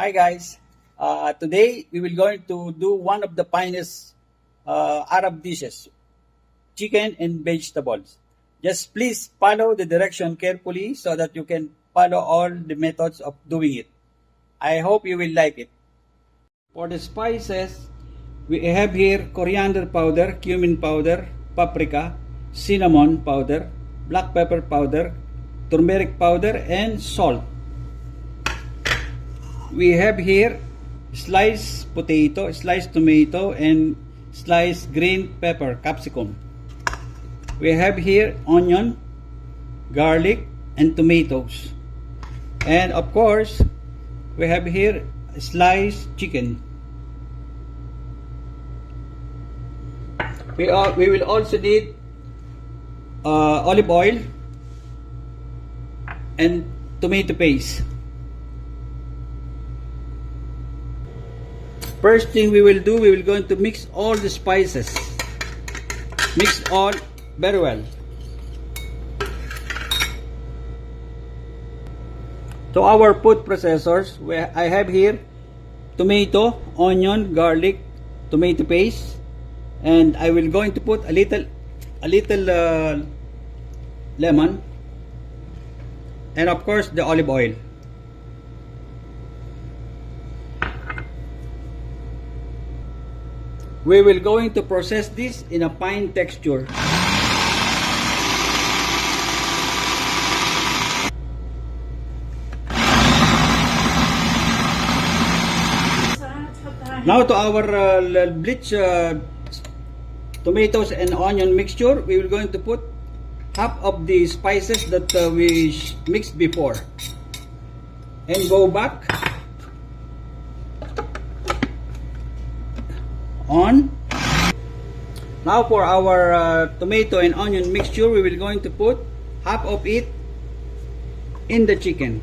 Hi guys. Today we will going to do one of the finest Arab dishes, chicken and vegetables. Just please follow the direction carefully so that you can follow all the methods of doing it. I hope you will like it. For the spices, we have here coriander powder, cumin powder, paprika, cinnamon powder, black pepper powder, turmeric powder, and salt. We have here sliced potato, sliced tomato, and sliced green pepper, capsicum. We have here onion, garlic, and tomatoes. And of course, we have here sliced chicken. We will also need olive oil and tomato paste. First thing we will do, we will going to mix all the spices. Mix all very well. To our food processors, I have here tomato, onion, garlic, tomato paste, and I will going to put a little lemon, and of course the olive oil. We will going to process this in a fine texture. Now to our bleach tomatoes and onion mixture, we will going to put half of the spices that we mixed before, and go back on. Now for our tomato and onion mixture, we will going to put half of it in the chicken.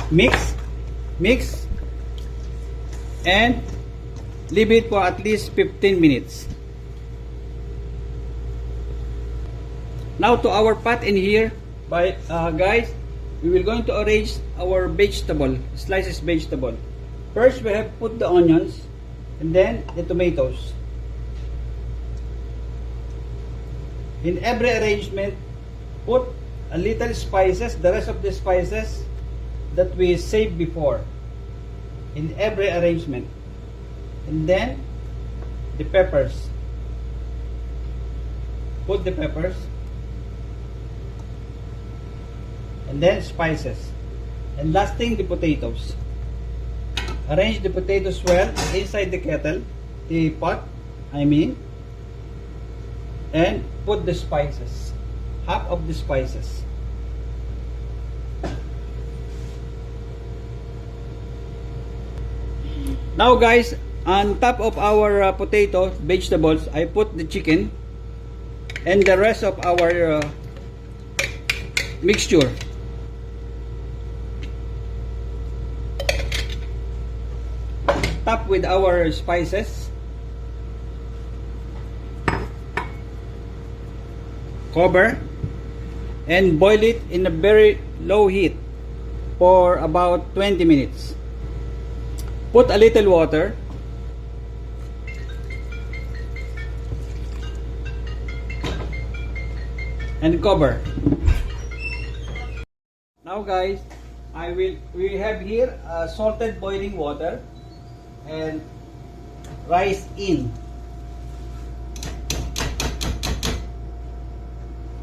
Mix and leave it for at least 15 minutes. Now to our pot in here, guys, we will going to arrange our slices vegetable. First, we have put the onions and then the tomatoes. In every arrangement, put a little spices, the rest of the spices that we saved before. In every arrangement. And then the peppers. Put the peppers. And then spices. And last thing, the potatoes. Arrange the potatoes well inside the kettle, the pot, and put the spices. Half of the spices. Now guys, on top of our vegetables, I put the chicken and the rest of our mixture. Top with our spices. Cover and boil it in a very low heat for about 20 minutes. Put a little water. And cover. Now guys, we have here salted boiling water and rice in.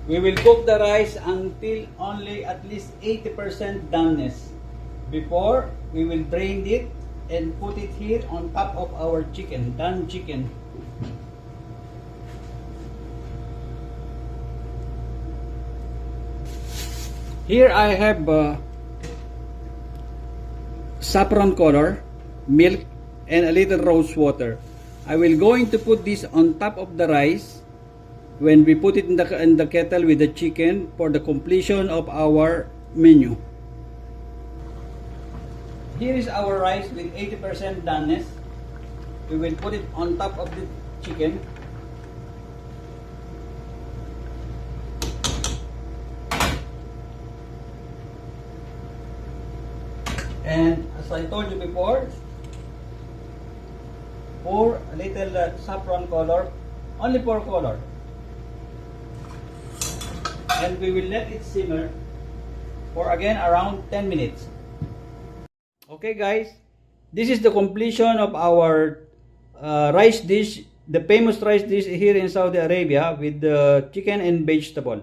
We will cook the rice until only at least 80% doneness. Before, we will drain it and put it here on top of our done chicken. Here I have saffron color, milk, and a little rose water. I will going to put this on top of the rice when we put it in the kettle with the chicken for the completion of our menu. Here is our rice with 80% doneness. We will put it on top of the chicken. And as I told you before, pour a little saffron color, only for color. And we will let it simmer for again around 10 minutes. Okay guys, this is the completion of our rice dish, the famous rice dish here in Saudi Arabia with the chicken and vegetable.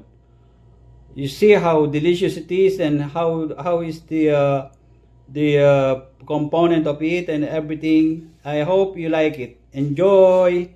You see how delicious it is and how is the component of it and everything. I hope you like it. Enjoy!